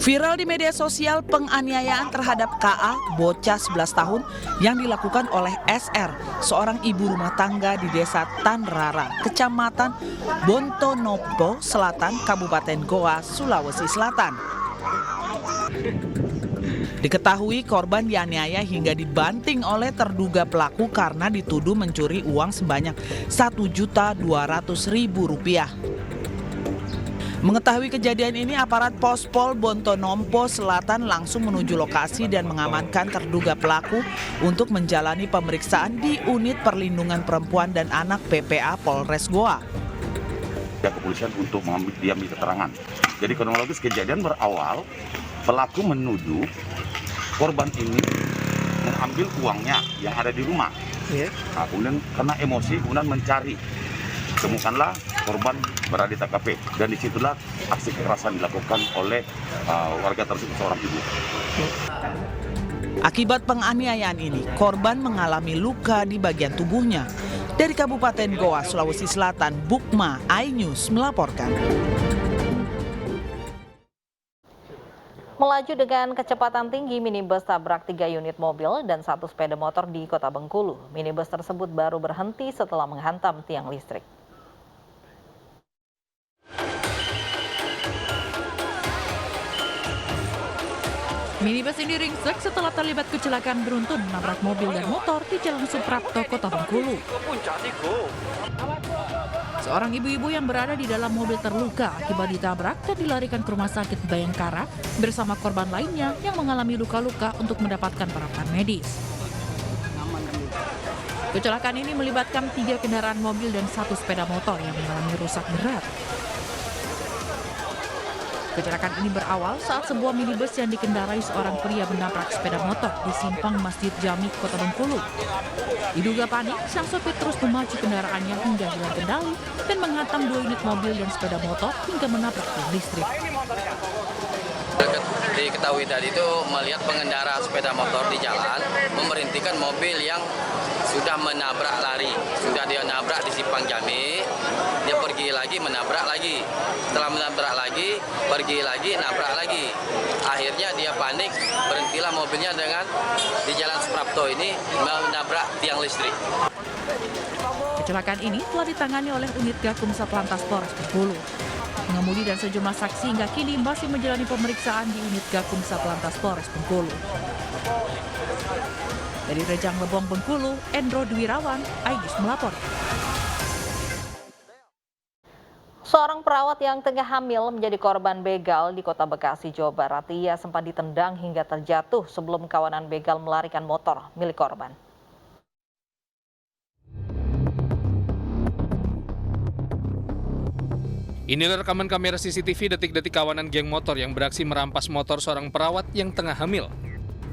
Viral di media sosial penganiayaan terhadap KA, bocah 11 tahun yang dilakukan oleh SR, seorang ibu rumah tangga di Desa Tanrara, Kecamatan Bontonopo Selatan, Kabupaten Goa, Sulawesi Selatan. Diketahui korban dianiaya hingga dibanting oleh terduga pelaku karena dituduh mencuri uang sebanyak Rp1.200.000. Mengetahui kejadian ini, aparat Pospol Bontonopo Selatan langsung menuju lokasi dan mengamankan terduga pelaku untuk menjalani pemeriksaan di Unit Perlindungan Perempuan dan Anak PPA Polres Goa. Kepolisian untuk diambil keterangan. Jadi kronologis kejadian berawal, pelaku menuduh korban ini mengambil uangnya yang ada di rumah. Nah, kemudian karena emosi, kemudian mencari. Temukanlah korban berada di TKP dan disitulah aksi kekerasan dilakukan oleh warga tersebut, seorang ibu. Akibat penganiayaan ini, korban mengalami luka di bagian tubuhnya. Dari Kabupaten Goa, Sulawesi Selatan, Bukma, iNews melaporkan. Melaju dengan kecepatan tinggi, minibus tabrak 3 unit mobil dan 1 sepeda motor di Kota Bengkulu. Minibus tersebut baru berhenti setelah menghantam tiang listrik. Minibus ini ringsek setelah terlibat kecelakaan beruntun menabrak mobil dan motor di Jalan Suprapto, Kota Bengkulu. Seorang ibu-ibu yang berada di dalam mobil terluka akibat ditabrak dan dilarikan ke rumah sakit Bayangkara bersama korban lainnya yang mengalami luka-luka untuk mendapatkan perawatan medis. Kecelakaan ini melibatkan 3 kendaraan mobil dan 1 sepeda motor yang mengalami rusak berat. Kecelakaan ini berawal saat sebuah minibus yang dikendarai seorang pria menabrak sepeda motor di simpang Masjid Jami, Kota Bengkulu. Diduga panik, sang sopir terus memacu kendaraannya hingga hilang kendali dan menghantam 2 unit mobil dan sepeda motor hingga menabrak tiang listrik. Diketahui tadi itu melihat pengendara sepeda motor di jalan memerintihkan mobil yang sudah menabrak lari. Sudah dia nabrak di simpang Jami, dia pergi lagi menabrak lagi. Setelah menabrak lagi, pergi lagi, nabrak lagi. Akhirnya dia panik, berhentilah mobilnya dengan di Jalan Suprapto ini menabrak tiang listrik. Kecelakaan ini telah ditangani oleh unit Gakum Satlantas Polres Bengkulu. Pengemudi dan sejumlah saksi hingga kini masih menjalani pemeriksaan di unit Gakum Satlantas Polres Bengkulu. Dari Rejang Lebong, Bengkulu, Endro Dwirawan, iNews melapor. Seorang perawat yang tengah hamil menjadi korban begal di Kota Bekasi, Jawa Barat. Ia sempat ditendang hingga terjatuh sebelum kawanan begal melarikan motor milik korban. Inilah rekaman kamera CCTV detik-detik kawanan geng motor yang beraksi merampas motor seorang perawat yang tengah hamil.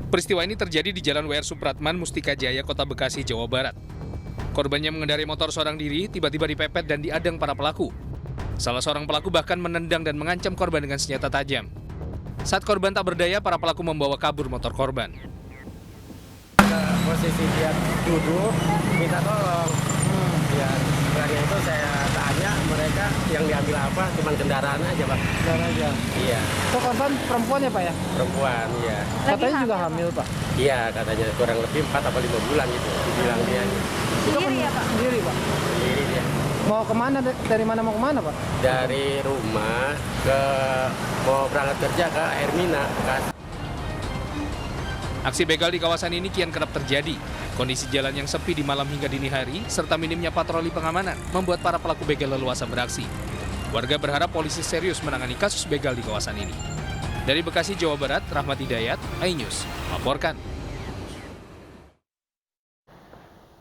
Peristiwa ini terjadi di Jalan WR Supratman, Mustika Jaya, Kota Bekasi, Jawa Barat. Korbannya mengendarai motor seorang diri, tiba-tiba dipepet dan diadang para pelaku. Salah seorang pelaku bahkan menendang dan mengancam korban dengan senjata tajam. Saat korban tak berdaya, para pelaku membawa kabur motor korban. Posisi dia duduk, minta tolong. Ya, setelah itu saya tanya mereka yang diambil apa, cuma kendaraan aja, Pak. Kendaraan aja? Iya. Itu korban perempuan ya, Pak ya? Perempuan, iya. Katanya juga hamil, Pak? Iya, katanya kurang lebih 4 atau 5 bulan gitu, dibilang dia. Sendiri ya, Pak? Sendiri, Pak? Sendiri dia. Mau kemana, dari mana mau kemana, Pak? Dari rumah mau berangkat kerja ke Hermina, Bekasi. Aksi begal di kawasan ini kian kerap terjadi. Kondisi jalan yang sepi di malam hingga dini hari, serta minimnya patroli pengamanan, membuat para pelaku begal leluasa beraksi. Warga berharap polisi serius menangani kasus begal di kawasan ini. Dari Bekasi, Jawa Barat, Rahmat Hidayat, iNews melaporkan.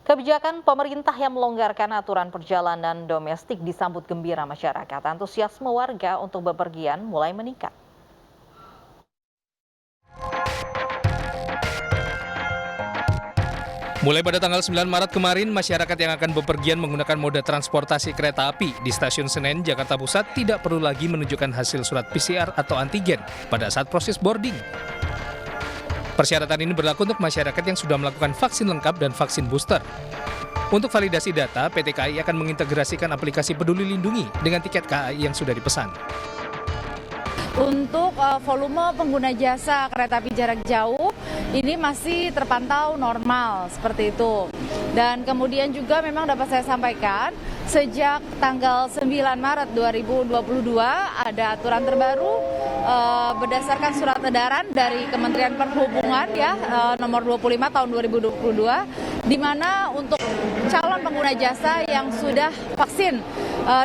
Kebijakan pemerintah yang melonggarkan aturan perjalanan domestik disambut gembira masyarakat. Antusiasme warga untuk bepergian mulai meningkat. Mulai pada tanggal 9 Maret kemarin, masyarakat yang akan bepergian menggunakan moda transportasi kereta api di Stasiun Senen, Jakarta Pusat tidak perlu lagi menunjukkan hasil surat PCR atau antigen pada saat proses boarding. Persyaratan ini berlaku untuk masyarakat yang sudah melakukan vaksin lengkap dan vaksin booster. Untuk validasi data, PT KAI akan mengintegrasikan aplikasi Peduli Lindungi dengan tiket KAI yang sudah dipesan. Untuk volume pengguna jasa kereta api jarak jauh ini masih terpantau normal seperti itu. Dan kemudian juga memang dapat saya sampaikan, sejak tanggal 9 Maret 2022 ada aturan terbaru berdasarkan surat edaran dari Kementerian Perhubungan ya nomor 25 tahun 2022, di mana untuk calon pengguna jasa yang sudah vaksin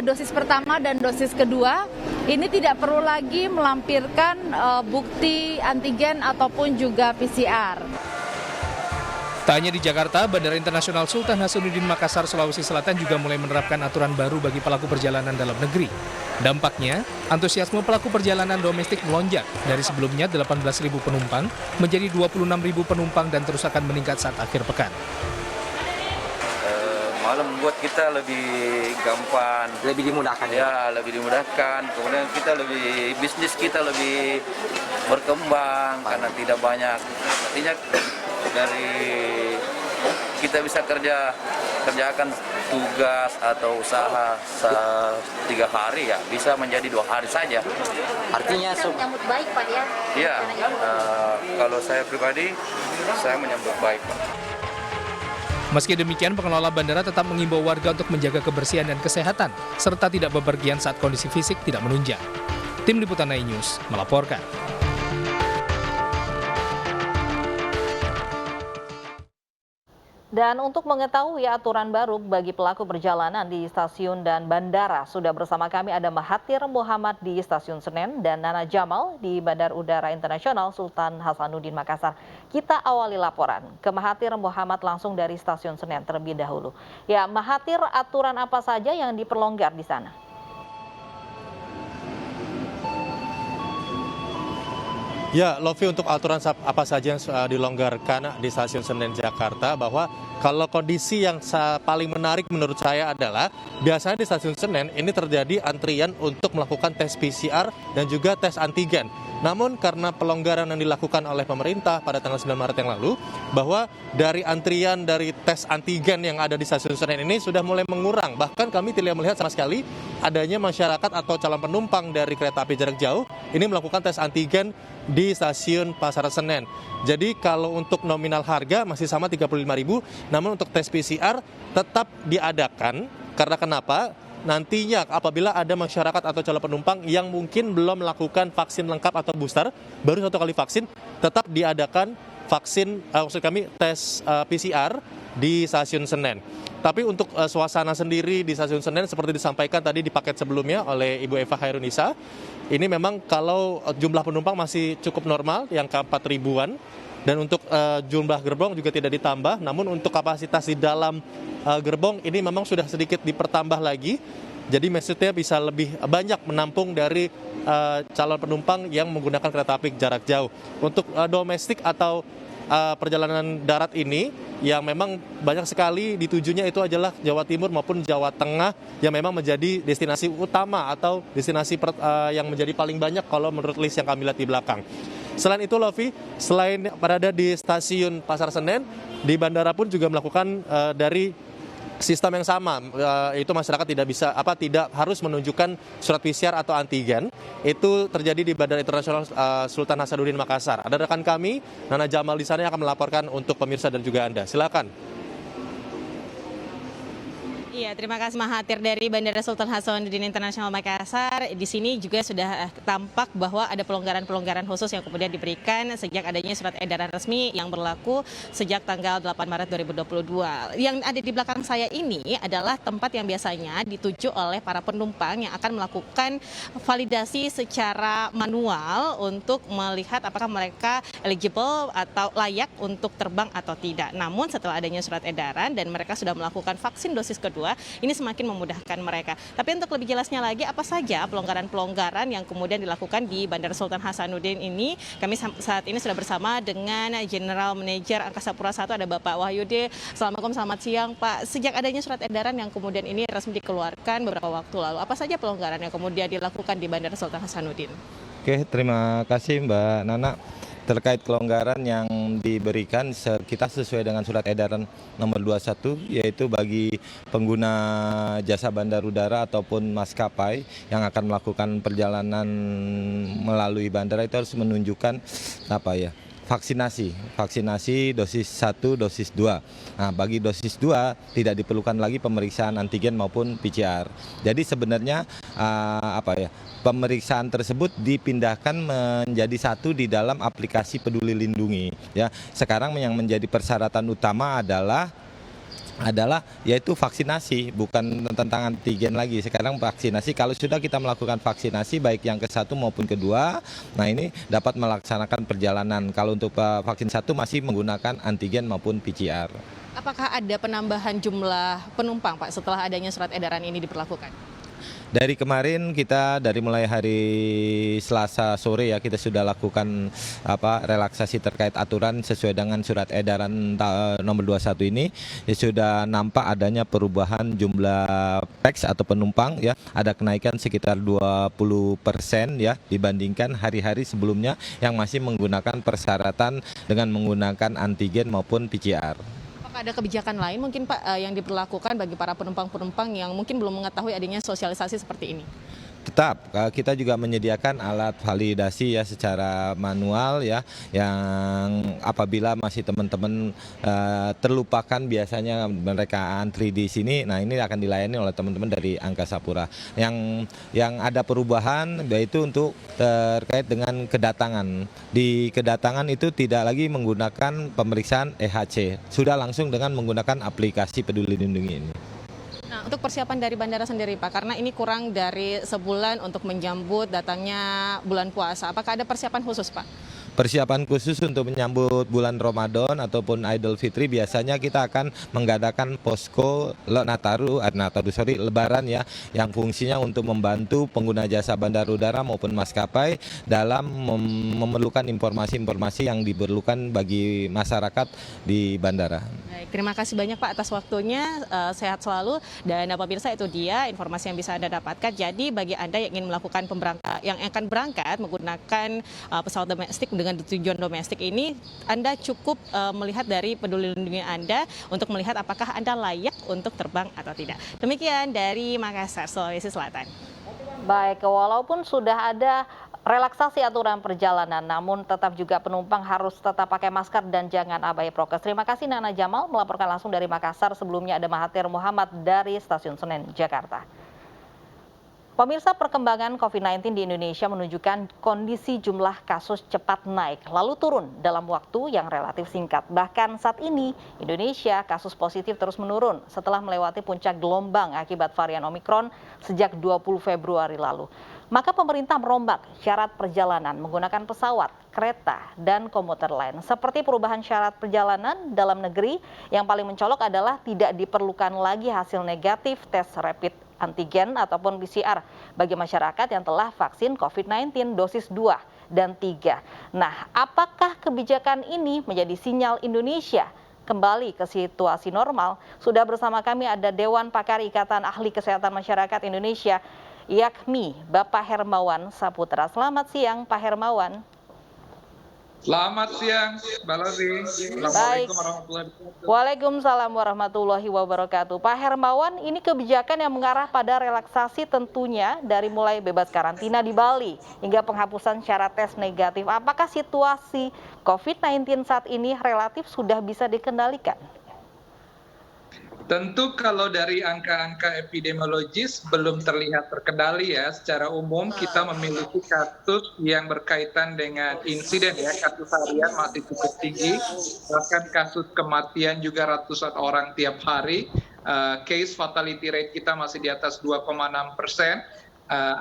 dosis pertama dan dosis kedua ini tidak perlu lagi melampirkan bukti antigen ataupun juga PCR. Tak hanya di Jakarta, Bandara Internasional Sultan Hasanuddin Makassar, Sulawesi Selatan juga mulai menerapkan aturan baru bagi pelaku perjalanan dalam negeri. Dampaknya, antusiasme pelaku perjalanan domestik melonjak dari sebelumnya 18.000 penumpang menjadi 26.000 penumpang dan terus akan meningkat saat akhir pekan. Malah membuat kita lebih gampang, lebih dimudahkan ya, lebih dimudahkan. Kemudian kita bisnis kita lebih berkembang karena tidak banyak. Artinya dari kita bisa kerjakan tugas atau usaha 3 hari ya bisa menjadi 2 hari saja. Artinya menyambut baik Pak ya? Iya, kalau saya pribadi saya menyambut baik Pak. Meski demikian, pengelola bandara tetap mengimbau warga untuk menjaga kebersihan dan kesehatan, serta tidak bepergian saat kondisi fisik tidak menunjang. Tim Liputan iNews melaporkan. Dan untuk mengetahui aturan baru bagi pelaku perjalanan di stasiun dan bandara, sudah bersama kami ada Mahathir Muhammad di Stasiun Senen dan Nana Jamal di Bandar Udara Internasional Sultan Hasanuddin Makassar. Kita awali laporan ke Mahathir Muhammad langsung dari Stasiun Senen terlebih dahulu. Ya, Mahathir, aturan apa saja yang diperlonggar di sana? Ya, Lovi, untuk aturan apa saja yang dilonggarkan di Stasiun Senen Jakarta, bahwa kalau kondisi yang paling menarik menurut saya adalah biasanya di Stasiun Senen ini terjadi antrian untuk melakukan tes PCR dan juga tes antigen. Namun karena pelonggaran yang dilakukan oleh pemerintah pada tanggal 9 Maret yang lalu, bahwa dari antrian dari tes antigen yang ada di Stasiun Senen ini sudah mulai mengurang. Bahkan kami tidak melihat sama sekali adanya masyarakat atau calon penumpang dari kereta api jarak jauh ini melakukan tes antigen di Stasiun Pasar Senen. Jadi kalau untuk nominal harga masih sama 35.000, namun untuk tes PCR tetap diadakan. Karena kenapa? Nantinya apabila ada masyarakat atau calon penumpang yang mungkin belum melakukan vaksin lengkap atau booster, baru 1 kali vaksin, tetap diadakan tes PCR di Stasiun Senen. Tapi untuk suasana sendiri di Stasiun Senen seperti disampaikan tadi di paket sebelumnya oleh Ibu Eva Hairunisa, ini memang kalau jumlah penumpang masih cukup normal, yang ke 4.000-an, dan untuk jumlah gerbong juga tidak ditambah. Namun untuk kapasitas di dalam gerbong ini memang sudah sedikit dipertambah lagi. Jadi maksudnya bisa lebih banyak menampung dari calon penumpang yang menggunakan kereta api jarak jauh. Untuk domestik atau perjalanan darat ini yang memang banyak sekali ditujunya itu adalah Jawa Timur maupun Jawa Tengah yang memang menjadi destinasi utama atau destinasi yang menjadi paling banyak kalau menurut list yang kami lihat di belakang. Selain itu, Lovi, selain berada di Stasiun Pasar Senen, di bandara pun juga melakukan dari sistem yang sama, itu masyarakat tidak harus menunjukkan surat PCR atau antigen. Itu terjadi di Bandara Internasional Sultan Hasanuddin Makassar. Ada rekan kami, Nana Jamal di sana yang akan melaporkan untuk pemirsa dan juga Anda. Silakan. Iya, terima kasih Mahathir dari Bandara Sultan Hasanuddin Internasional Makassar. Di sini juga sudah tampak bahwa ada pelonggaran-pelonggaran khusus yang kemudian diberikan sejak adanya surat edaran resmi yang berlaku sejak tanggal 8 Maret 2022. Yang ada di belakang saya ini adalah tempat yang biasanya dituju oleh para penumpang yang akan melakukan validasi secara manual untuk melihat apakah mereka eligible atau layak untuk terbang atau tidak. Namun setelah adanya surat edaran dan mereka sudah melakukan vaksin dosis kedua, ini semakin memudahkan mereka. Tapi untuk lebih jelasnya lagi, apa saja pelonggaran-pelonggaran yang kemudian dilakukan di Bandara Sultan Hasanuddin ini, kami saat ini sudah bersama dengan General Manager Angkasa Pura I, ada Bapak Wahyudi. Assalamualaikum, selamat siang Pak. Sejak adanya surat edaran yang kemudian ini resmi dikeluarkan beberapa waktu lalu, apa saja pelonggaran yang kemudian dilakukan di Bandara Sultan Hasanuddin? Oke, terima kasih Mbak Nana. terkait kelonggaran yang diberikan kita sesuai dengan surat edaran nomor 21, yaitu bagi pengguna jasa bandar udara ataupun maskapai yang akan melakukan perjalanan melalui bandara itu harus menunjukkan vaksinasi dosis 1, dosis 2. Nah, bagi dosis 2 tidak diperlukan lagi pemeriksaan antigen maupun PCR. Jadi sebenarnya pemeriksaan tersebut dipindahkan menjadi satu di dalam aplikasi Peduli Lindungi. Ya, sekarang yang menjadi persyaratan utama adalah yaitu vaksinasi, bukan tentang antigen lagi. Sekarang vaksinasi, kalau sudah kita melakukan vaksinasi baik yang ke-1 maupun kedua, nah ini dapat melaksanakan perjalanan. Kalau untuk vaksin 1 masih menggunakan antigen maupun PCR. Apakah ada penambahan jumlah penumpang, Pak, setelah adanya surat edaran ini diberlakukan? Dari kemarin kita dari mulai hari Selasa sore ya kita sudah lakukan relaksasi terkait aturan sesuai dengan surat edaran nomor 21 ini. Ya, sudah nampak adanya perubahan jumlah pax atau penumpang ya, ada kenaikan sekitar 20% ya dibandingkan hari-hari sebelumnya yang masih menggunakan persyaratan dengan menggunakan antigen maupun PCR. Ada kebijakan lain mungkin Pak yang diberlakukan bagi para penumpang-penumpang yang mungkin belum mengetahui adanya sosialisasi seperti ini? Tetap kita juga menyediakan alat validasi ya secara manual ya, yang apabila masih teman-teman terlupakan biasanya mereka antri di sini, nah ini akan dilayani oleh teman-teman dari Angkasa Pura. Yang ada perubahan yaitu untuk terkait dengan kedatangan. Di kedatangan itu tidak lagi menggunakan pemeriksaan EHC, sudah langsung dengan menggunakan aplikasi Peduli Lindungi ini. Nah, untuk persiapan dari bandara sendiri Pak, karena ini kurang dari sebulan untuk menyambut datangnya bulan puasa, apakah ada persiapan khusus Pak? Persiapan khusus untuk menyambut bulan Ramadan ataupun Idul Fitri biasanya kita akan mengadakan posko Lebaran ya, yang fungsinya untuk membantu pengguna jasa bandar udara maupun maskapai dalam memerlukan informasi-informasi yang diperlukan bagi masyarakat di bandara. Baik, terima kasih banyak Pak atas waktunya, sehat selalu, dan pemirsa itu dia informasi yang bisa Anda dapatkan. Jadi bagi Anda yang ingin melakukan yang akan berangkat menggunakan pesawat domestik dengan tujuan domestik ini, Anda cukup melihat dari Peduli Lindungi Anda untuk melihat apakah Anda layak untuk terbang atau tidak. Demikian dari Makassar, Sulawesi Selatan. Baik, walaupun sudah ada relaksasi aturan perjalanan, namun tetap juga penumpang harus tetap pakai masker dan jangan abai prokes. Terima kasih Nana Jamal melaporkan langsung dari Makassar. Sebelumnya ada Mahathir Muhammad dari Stasiun Senen, Jakarta. Pemirsa, perkembangan COVID-19 di Indonesia menunjukkan kondisi jumlah kasus cepat naik, lalu turun dalam waktu yang relatif singkat. Bahkan saat ini, Indonesia kasus positif terus menurun setelah melewati puncak gelombang akibat varian Omikron sejak 20 Februari lalu. Maka pemerintah merombak syarat perjalanan menggunakan pesawat, kereta, dan komuter lain. Seperti perubahan syarat perjalanan dalam negeri, yang paling mencolok adalah tidak diperlukan lagi hasil negatif tes rapid antigen ataupun PCR bagi masyarakat yang telah vaksin COVID-19 dosis 2 dan 3. Nah, apakah kebijakan ini menjadi sinyal Indonesia kembali ke situasi normal? Sudah bersama kami ada Dewan Pakar Ikatan Ahli Kesehatan Masyarakat Indonesia, yakni Bapak Hermawan Saputra. Selamat siang Pak Hermawan. Selamat siang, Mbak Lovi. Assalamualaikum warahmatullahi wabarakatuh. Waalaikumsalam warahmatullahi wabarakatuh. Pak Hermawan, ini kebijakan yang mengarah pada relaksasi tentunya dari mulai bebas karantina di Bali hingga penghapusan syarat tes negatif. Apakah situasi COVID-19 saat ini relatif sudah bisa dikendalikan? Tentu kalau dari angka-angka epidemiologis belum terlihat terkendali ya. Secara umum kita memiliki kasus yang berkaitan dengan insiden ya, kasus harian masih cukup tinggi. Bahkan kasus kematian juga ratusan orang tiap hari. Case fatality rate kita masih di atas 2,6%.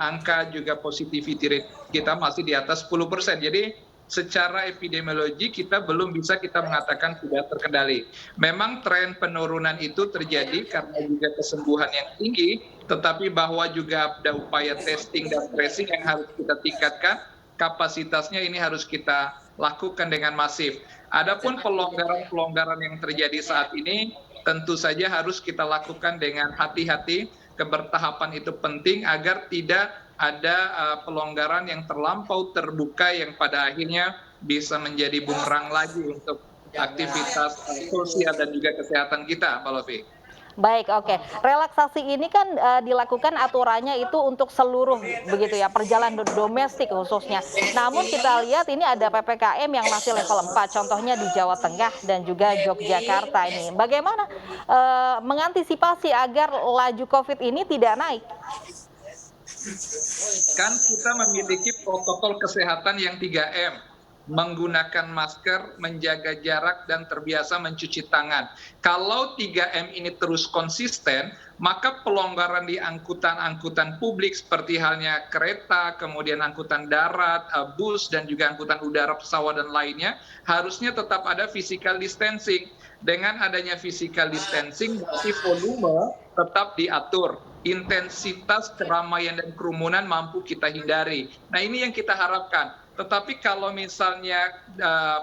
Angka juga positivity rate kita masih di atas 10%. Jadi secara epidemiologi kita belum bisa kita mengatakan sudah terkendali. Memang tren penurunan itu terjadi karena juga kesembuhan yang tinggi, tetapi bahwa juga ada upaya testing dan tracing yang harus kita tingkatkan, kapasitasnya ini harus kita lakukan dengan masif. Adapun pelonggaran-pelonggaran yang terjadi saat ini tentu saja harus kita lakukan dengan hati-hati. Kebertahapan itu penting agar tidak ada pelonggaran yang terlampau terbuka yang pada akhirnya bisa menjadi bumerang lagi untuk aktivitas sosial dan juga kesehatan kita, Mbak Lofi. Baik, oke. Relaksasi ini kan dilakukan aturannya itu untuk seluruh begitu ya, perjalanan domestik khususnya. Namun kita lihat ini ada PPKM yang masih level 4, contohnya di Jawa Tengah dan juga Yogyakarta ini. Bagaimana mengantisipasi agar laju COVID ini tidak naik? Kan kita memiliki protokol kesehatan yang 3M. Menggunakan masker, menjaga jarak, dan terbiasa mencuci tangan. Kalau 3M ini terus konsisten, maka pelonggaran di angkutan-angkutan publik seperti halnya kereta, kemudian angkutan darat, bus, dan juga angkutan udara, pesawat, dan lainnya, harusnya tetap ada physical distancing. Dengan adanya physical distancing, berarti volume tetap diatur. Intensitas keramaian dan kerumunan mampu kita hindari. Nah, ini yang kita harapkan. Tetapi kalau misalnya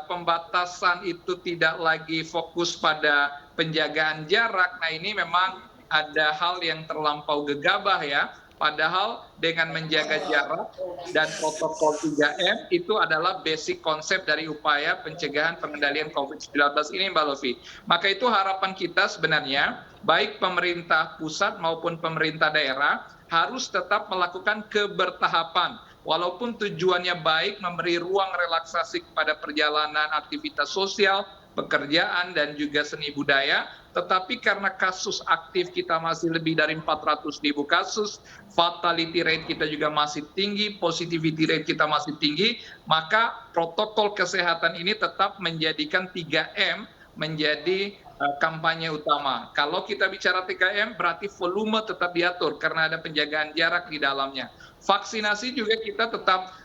pembatasan itu tidak lagi fokus pada penjagaan jarak, nah ini memang ada hal yang terlampau gegabah ya. Padahal dengan menjaga jarak dan protokol 3M itu adalah basic konsep dari upaya pencegahan pengendalian COVID-19 ini, Mbak Lofi. Maka itu harapan kita sebenarnya, baik pemerintah pusat maupun pemerintah daerah harus tetap melakukan kebertahapan. Walaupun tujuannya baik, memberi ruang relaksasi kepada perjalanan aktivitas sosial, pekerjaan, dan juga seni budaya, tetapi karena kasus aktif kita masih lebih dari 400.000 kasus, fatality rate kita juga masih tinggi, positivity rate kita masih tinggi, maka protokol kesehatan ini tetap menjadikan 3M menjadi kampanye utama. Kalau kita bicara 3M, berarti volume tetap diatur karena ada penjagaan jarak di dalamnya. Vaksinasi juga kita tetap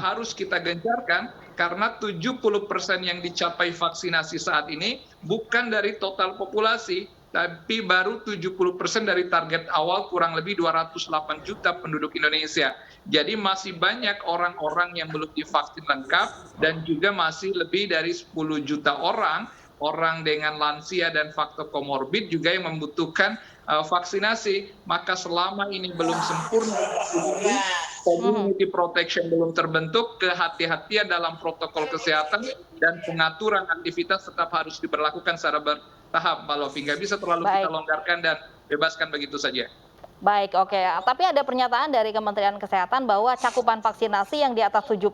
harus kita gencarkan karena 70% yang dicapai vaksinasi saat ini bukan dari total populasi, tapi baru 70% dari target awal kurang lebih 208 juta penduduk Indonesia. Jadi masih banyak orang-orang yang belum divaksin lengkap dan juga masih lebih dari 10 juta orang dengan lansia dan faktor komorbid juga yang membutuhkan vaksinasi. Maka selama ini belum sempurna, community protection belum terbentuk, kehati-hatian dalam protokol kesehatan dan pengaturan aktivitas tetap harus diberlakukan secara bertahap, Mbak Lofi. Nggak bisa terlalu kita longgarkan dan bebaskan begitu saja. Baik, oke. Tapi ada pernyataan dari Kementerian Kesehatan bahwa cakupan vaksinasi yang di atas 70%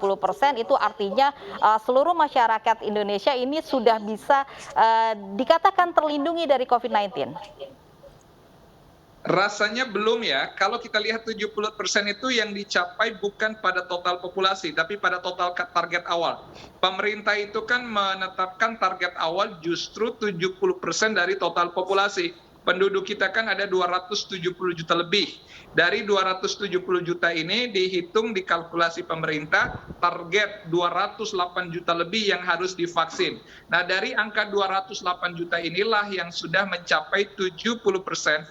itu artinya seluruh masyarakat Indonesia ini sudah bisa dikatakan terlindungi dari COVID-19. Rasanya belum ya. Kalau kita lihat 70% itu yang dicapai bukan pada total populasi, tapi pada total target awal. Pemerintah itu kan menetapkan target awal justru 70% dari total populasi. Penduduk kita kan ada 270 juta lebih. Dari 270 juta ini dihitung dikalkulasi pemerintah, target 208 juta lebih yang harus divaksin. Nah, dari angka 208 juta inilah yang sudah mencapai 70%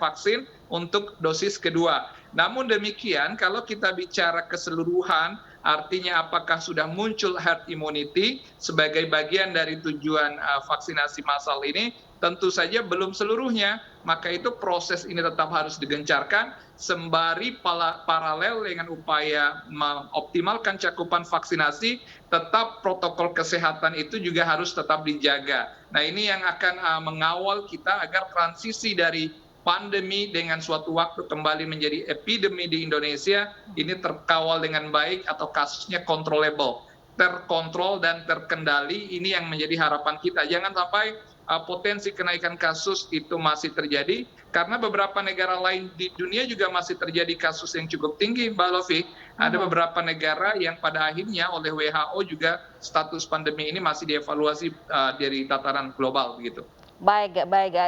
vaksin untuk dosis kedua. Namun demikian, kalau kita bicara keseluruhan, artinya apakah sudah muncul herd immunity sebagai bagian dari tujuan vaksinasi massal ini, tentu saja belum seluruhnya. Maka itu proses ini tetap harus digencarkan sembari paralel dengan upaya mengoptimalkan cakupan vaksinasi, tetap protokol kesehatan itu juga harus tetap dijaga. Nah, ini yang akan mengawal kita agar transisi dari pandemi dengan suatu waktu kembali menjadi epidemi di Indonesia ini terkawal dengan baik atau kasusnya controllable, terkontrol dan terkendali. Ini yang menjadi harapan kita. Jangan sampai potensi kenaikan kasus itu masih terjadi karena beberapa negara lain di dunia juga masih terjadi kasus yang cukup tinggi, Mbak Lofi. Ada beberapa negara yang pada akhirnya oleh WHO juga status pandemi ini masih dievaluasi dari tataran global begitu. Baik.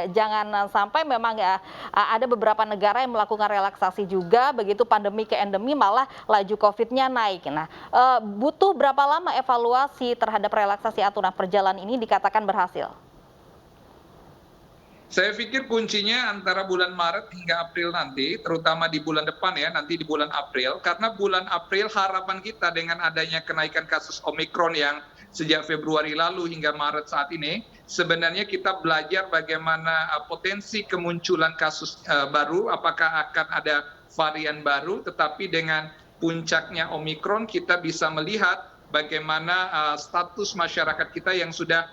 Jangan sampai memang ada beberapa negara yang melakukan relaksasi juga, begitu pandemi ke endemi malah laju COVID-nya naik. Nah, butuh berapa lama evaluasi terhadap relaksasi aturan perjalanan ini dikatakan berhasil? Saya pikir kuncinya antara bulan Maret hingga April nanti, terutama di bulan depan ya, nanti di bulan April. Karena bulan April harapan kita dengan adanya kenaikan kasus Omikron yang sejak Februari lalu hingga Maret saat ini, sebenarnya kita belajar bagaimana potensi kemunculan kasus baru, apakah akan ada varian baru, tetapi dengan puncaknya Omikron kita bisa melihat bagaimana status masyarakat kita yang sudah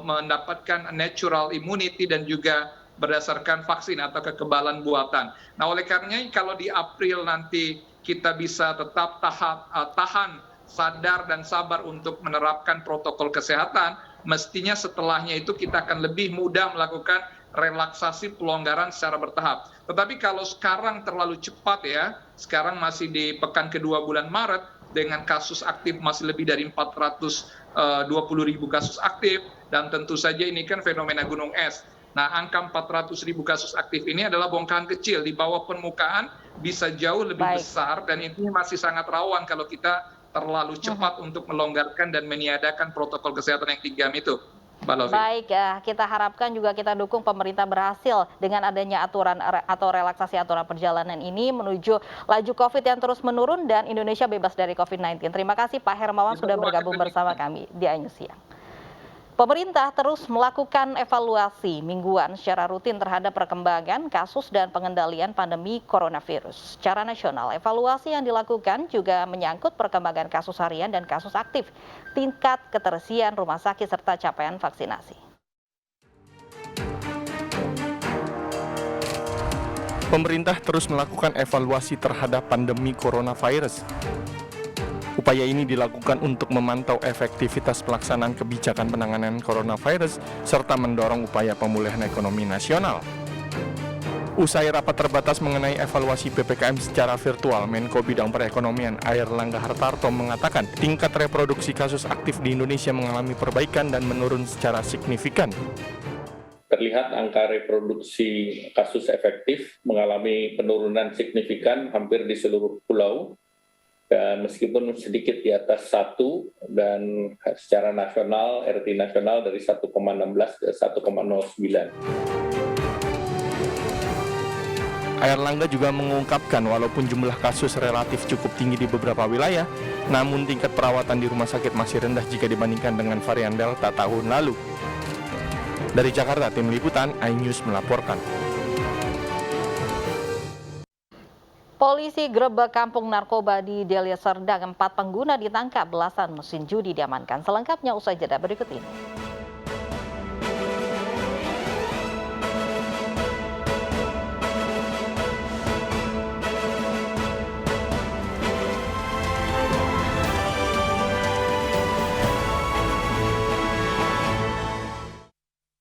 mendapatkan natural immunity dan juga berdasarkan vaksin atau kekebalan buatan. Nah, oleh karenanya kalau di April nanti kita bisa tetap tahan, sadar dan sabar untuk menerapkan protokol kesehatan, mestinya setelahnya itu kita akan lebih mudah melakukan relaksasi pelonggaran secara bertahap. Tetapi kalau sekarang terlalu cepat ya, sekarang masih di pekan kedua bulan Maret dengan kasus aktif masih lebih dari 420.000 kasus aktif, dan tentu saja ini kan fenomena gunung es. Nah, angka 400.000 kasus aktif ini adalah bongkahan kecil di bawah permukaan, bisa jauh lebih besar, dan ini masih sangat rawan kalau kita terlalu cepat untuk melonggarkan dan meniadakan protokol kesehatan yang 3M itu. Baik, kita harapkan juga kita dukung pemerintah berhasil dengan adanya aturan atau relaksasi aturan perjalanan ini menuju laju COVID yang terus menurun dan Indonesia bebas dari COVID-19. Terima kasih Pak Hermawan sudah bergabung bersama kami di Ainus Siang. Pemerintah terus melakukan evaluasi mingguan secara rutin terhadap perkembangan kasus dan pengendalian pandemi coronavirus. Secara nasional, evaluasi yang dilakukan juga menyangkut perkembangan kasus harian dan kasus aktif, tingkat keterisian rumah sakit serta capaian vaksinasi. Pemerintah terus melakukan evaluasi terhadap pandemi coronavirus. Upaya ini dilakukan untuk memantau efektivitas pelaksanaan kebijakan penanganan coronavirus serta mendorong upaya pemulihan ekonomi nasional. Usai rapat terbatas mengenai evaluasi PPKM secara virtual, Menko Bidang Perekonomian Airlangga Hartarto mengatakan tingkat reproduksi kasus aktif di Indonesia mengalami perbaikan dan menurun secara signifikan. Terlihat angka reproduksi kasus efektif mengalami penurunan signifikan hampir di seluruh pulau. Dan meskipun sedikit di atas 1 dan secara nasional, RT nasional dari 1,16 ke 1,09. Airlangga juga mengungkapkan walaupun jumlah kasus relatif cukup tinggi di beberapa wilayah, namun tingkat perawatan di rumah sakit masih rendah jika dibandingkan dengan varian Delta tahun lalu. Dari Jakarta, Tim Liputan, iNews melaporkan. Polisi gerebek kampung narkoba di Deli Serdang, 4 pengguna ditangkap, belasan mesin judi diamankan. Selengkapnya usai jeda berikut ini.